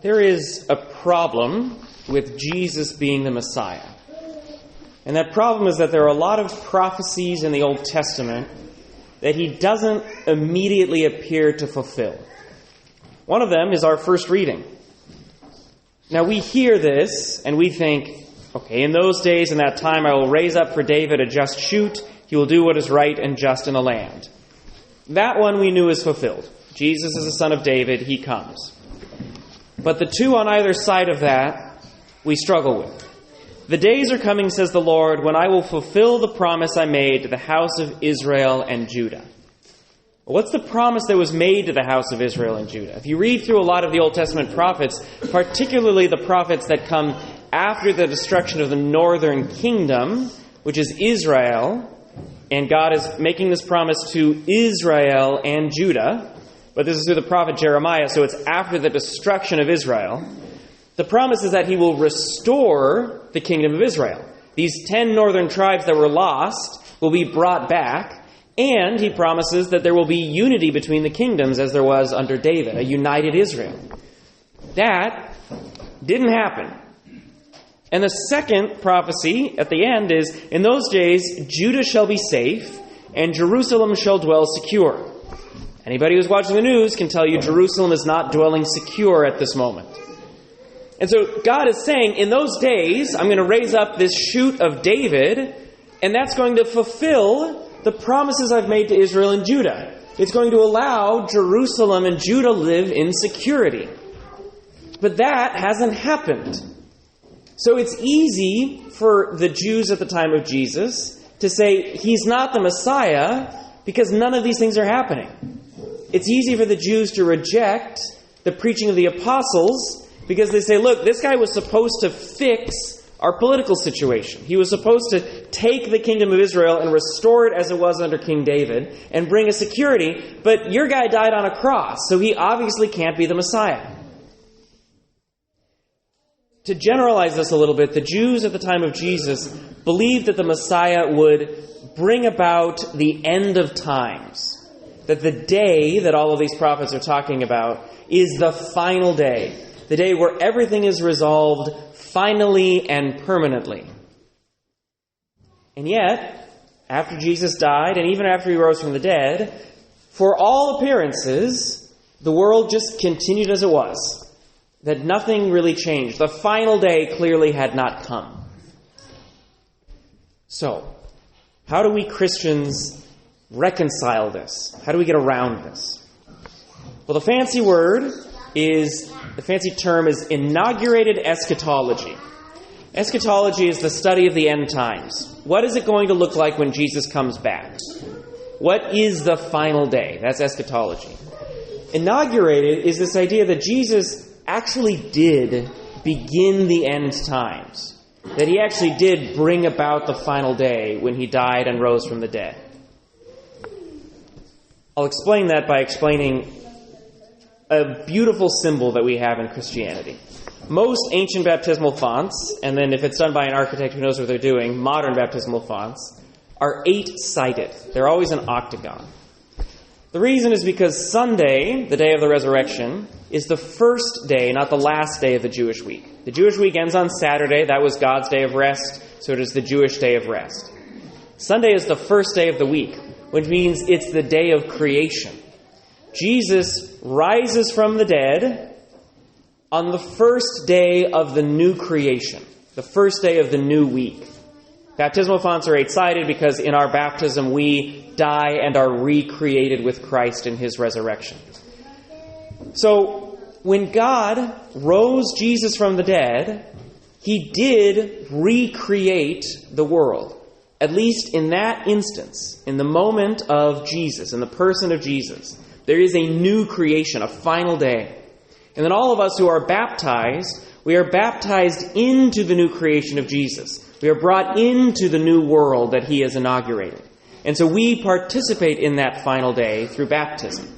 There is a problem with Jesus being the Messiah. And that problem is that there are a lot of prophecies in the Old Testament that he doesn't immediately appear to fulfill. One of them is our first reading. Now we hear this and we think, okay, in those days, in that time, I will raise up for David a just shoot. He will do what is right and just in the land. That one we knew is fulfilled. Jesus is the son of David. He comes. But the two on either side of that, we struggle with. The days are coming, says the Lord, when I will fulfill the promise I made to the house of Israel and Judah. What's the promise that was made to the house of Israel and Judah? If you read through a lot of the Old Testament prophets, particularly the prophets that come after the destruction of the northern kingdom, which is Israel, and God is making this promise to Israel and Judah, but this is through the prophet Jeremiah, so it's after the destruction of Israel. The promise is that he will restore the kingdom of Israel. These 10 northern tribes that were lost will be brought back, and he promises that there will be unity between the kingdoms as there was under David, a united Israel. That didn't happen. And the second prophecy at the end is, in those days, Judah shall be safe, and Jerusalem shall dwell secure. Anybody who's watching the news can tell you Jerusalem is not dwelling secure at this moment. And so God is saying, in those days, I'm going to raise up this shoot of David, and that's going to fulfill the promises I've made to Israel and Judah. It's going to allow Jerusalem and Judah live in security. But that hasn't happened. So it's easy for the Jews at the time of Jesus to say he's not the Messiah because none of these things are happening. It's easy for the Jews to reject the preaching of the apostles because they say, look, this guy was supposed to fix our political situation. He was supposed to take the kingdom of Israel and restore it as it was under King David and bring a security, but your guy died on a cross, so he obviously can't be the Messiah. To generalize this a little bit, the Jews at the time of Jesus believed that the Messiah would bring about the end of times. That the day that all of these prophets are talking about is the final day. The day where everything is resolved finally and permanently. And yet, after Jesus died, and even after he rose from the dead, for all appearances, the world just continued as it was. That nothing really changed. The final day clearly had not come. So, how do we Christians reconcile this? How do we get around this? Well, the fancy term is inaugurated eschatology. Eschatology is the study of the end times. What is it going to look like when Jesus comes back? What is the final day? That's eschatology. Inaugurated is this idea that Jesus actually did begin the end times. That he actually did bring about the final day when he died and rose from the dead. I'll explain that by explaining a beautiful symbol that we have in Christianity. Most ancient baptismal fonts, and then if it's done by an architect who knows what they're doing, modern baptismal fonts, are 8-sided. They're always an octagon. The reason is because Sunday, the day of the resurrection, is the first day, not the last day of the Jewish week. The Jewish week ends on Saturday. That was God's day of rest, so it is the Jewish day of rest. Sunday is the first day of the week, which means it's the day of creation. Jesus rises from the dead on the first day of the new creation, the first day of the new week. Baptismal fonts are 8-sided because in our baptism we die and are recreated with Christ in his resurrection. So, when God rose Jesus from the dead, he did recreate the world. At least in that instance, in the moment of Jesus, in the person of Jesus, there is a new creation, a final day. And then all of us who are baptized, we are baptized into the new creation of Jesus. We are brought into the new world that he has inaugurated. And so we participate in that final day through baptism.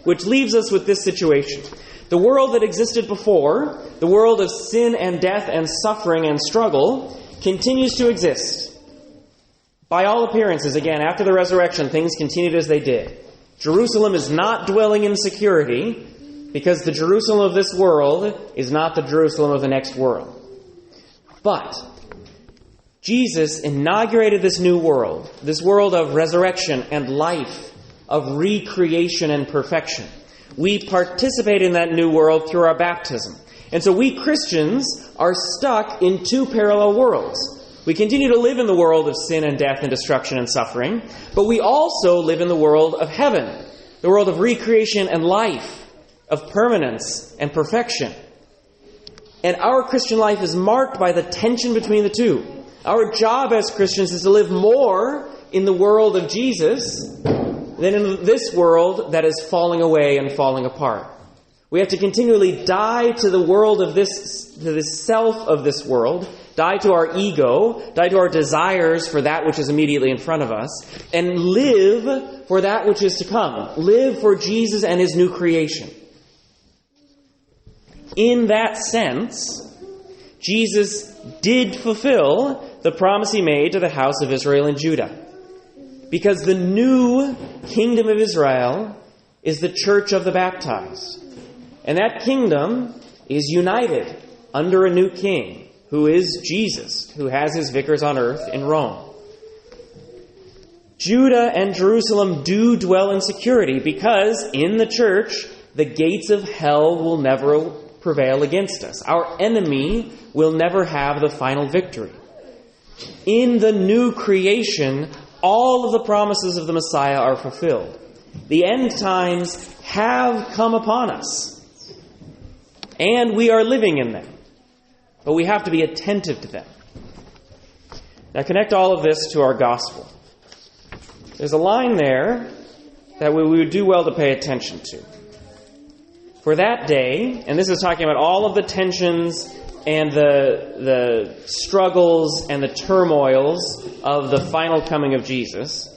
Which leaves us with this situation. The world that existed before, the world of sin and death and suffering and struggle, continues to exist. By all appearances, again, after the resurrection, things continued as they did. Jerusalem is not dwelling in security, because the Jerusalem of this world is not the Jerusalem of the next world. But Jesus inaugurated this new world, this world of resurrection and life, of recreation and perfection. We participate in that new world through our baptism. And so we Christians are stuck in two parallel worlds. We continue to live in the world of sin and death and destruction and suffering, but we also live in the world of heaven, the world of recreation and life, of permanence and perfection. And our Christian life is marked by the tension between the two. Our job as Christians is to live more in the world of Jesus than in this world that is falling away and falling apart. We have to continually die to the world of this, to the self of this world, die to our ego, die to our desires for that which is immediately in front of us, and live for that which is to come. Live for Jesus and His new creation. In that sense, Jesus did fulfill the promise He made to the house of Israel and Judah. Because the new kingdom of Israel is the church of the baptized. And that kingdom is united under a new king, who is Jesus, who has his vicars on earth in Rome. Judah and Jerusalem do dwell in security because in the church, the gates of hell will never prevail against us. Our enemy will never have the final victory. In the new creation, all of the promises of the Messiah are fulfilled. The end times have come upon us. And we are living in them. But we have to be attentive to them. Now connect all of this to our gospel. There's a line there that we would do well to pay attention to. For that day, and this is talking about all of the tensions and the struggles and the turmoils of the final coming of Jesus,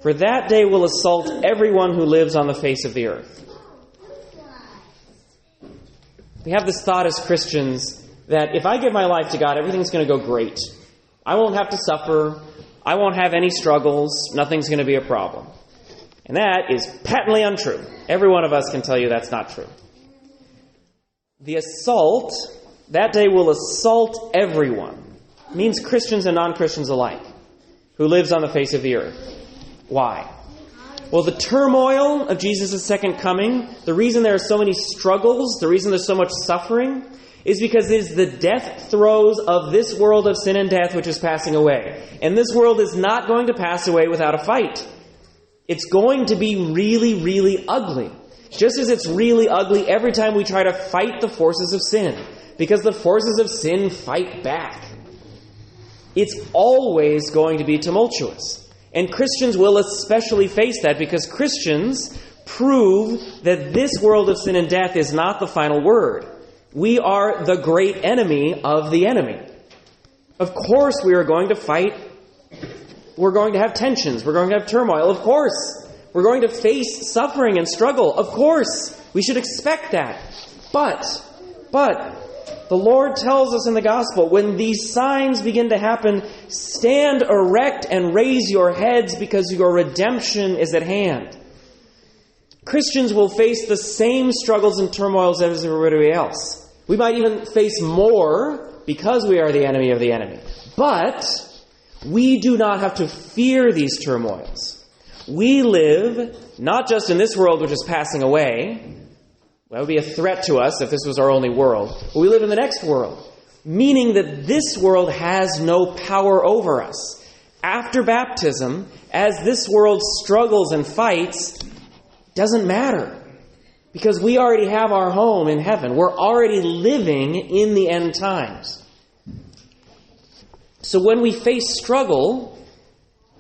for that day will assault everyone who lives on the face of the earth. We have this thought as Christians that if I give my life to God, everything's going to go great. I won't have to suffer. I won't have any struggles. Nothing's going to be a problem. And that is patently untrue. Every one of us can tell you that's not true. The assault, that day will assault everyone. It means Christians and non-Christians alike, who lives on the face of the earth. Why? Well, the turmoil of Jesus' second coming, the reason there are so many struggles, the reason there's so much suffering, is because it is the death throes of this world of sin and death which is passing away. And this world is not going to pass away without a fight. It's going to be really, really ugly. Just as it's really ugly every time we try to fight the forces of sin. Because the forces of sin fight back. It's always going to be tumultuous. And Christians will especially face that because Christians prove that this world of sin and death is not the final word. We are the great enemy of the enemy. Of course we are going to fight. We're going to have tensions. We're going to have turmoil. Of course. We're going to face suffering and struggle. Of course. We should expect that. But, the Lord tells us in the gospel, when these signs begin to happen, stand erect and raise your heads because your redemption is at hand. Christians will face the same struggles and turmoils as everybody else. We might even face more because we are the enemy of the enemy. But we do not have to fear these turmoils. We live not just in this world which is passing away. That would be a threat to us if this was our only world. But we live in the next world, meaning that this world has no power over us. After baptism, as this world struggles and fights, doesn't matter. Because we already have our home in heaven. We're already living in the end times. So when we face struggle,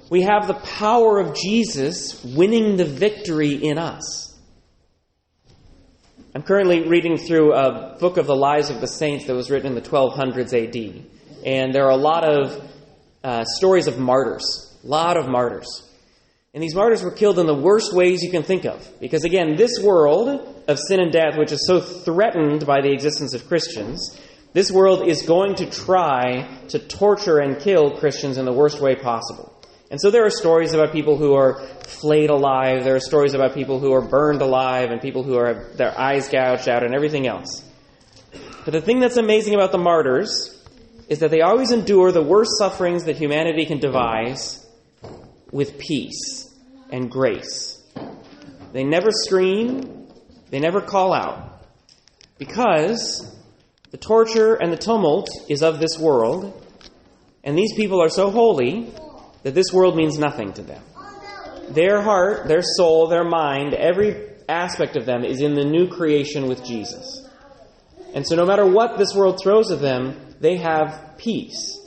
we have the power of Jesus winning the victory in us. I'm currently reading through a book of the lives of the saints that was written in the 1200s AD. And there are a lot of stories of martyrs. A lot of martyrs. And these martyrs were killed in the worst ways you can think of. Because again, this world of sin and death, which is so threatened by the existence of Christians, this world is going to try to torture and kill Christians in the worst way possible. And so there are stories about people who are flayed alive. There are stories about people who are burned alive and people who are their eyes gouged out and everything else. But the thing that's amazing about the martyrs is that they always endure the worst sufferings that humanity can devise with peace and grace. They never scream. They never call out. Because the torture and the tumult is of this world, and these people are so holy that this world means nothing to them. Their heart, their soul, their mind, every aspect of them is in the new creation with Jesus. And so no matter what this world throws at them, they have peace.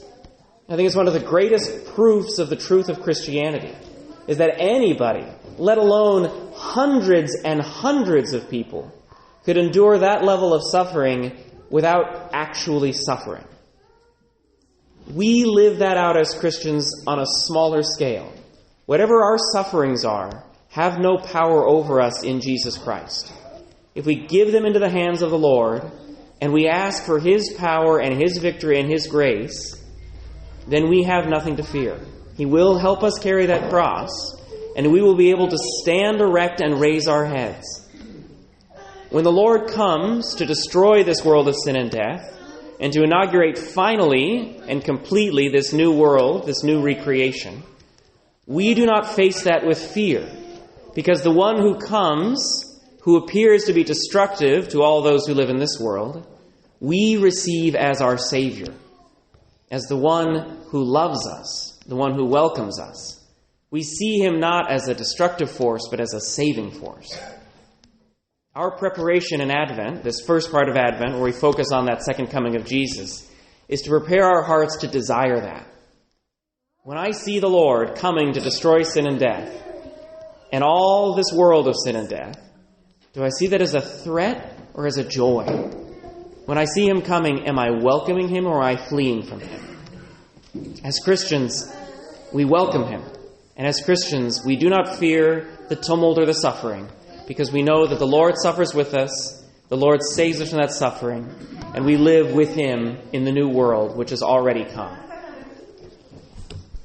I think it's one of the greatest proofs of the truth of Christianity, is that anybody, let alone hundreds and hundreds of people, could endure that level of suffering without actually suffering. We live that out as Christians on a smaller scale. Whatever our sufferings are, have no power over us in Jesus Christ. If we give them into the hands of the Lord, and we ask for His power and His victory and His grace, then we have nothing to fear. He will help us carry that cross, and we will be able to stand erect and raise our heads. When the Lord comes to destroy this world of sin and death, and to inaugurate finally and completely this new world, this new recreation, we do not face that with fear, because the one who comes, who appears to be destructive to all those who live in this world, we receive as our Savior, as the one who loves us, the one who welcomes us. We see Him not as a destructive force, but as a saving force. Our preparation in Advent, this first part of Advent, where we focus on that second coming of Jesus, is to prepare our hearts to desire that. When I see the Lord coming to destroy sin and death, and all this world of sin and death, do I see that as a threat or as a joy? When I see Him coming, am I welcoming Him or am I fleeing from Him? As Christians, we welcome Him. And as Christians, we do not fear the tumult or the suffering, because we know that the Lord suffers with us, the Lord saves us from that suffering, and we live with Him in the new world which has already come.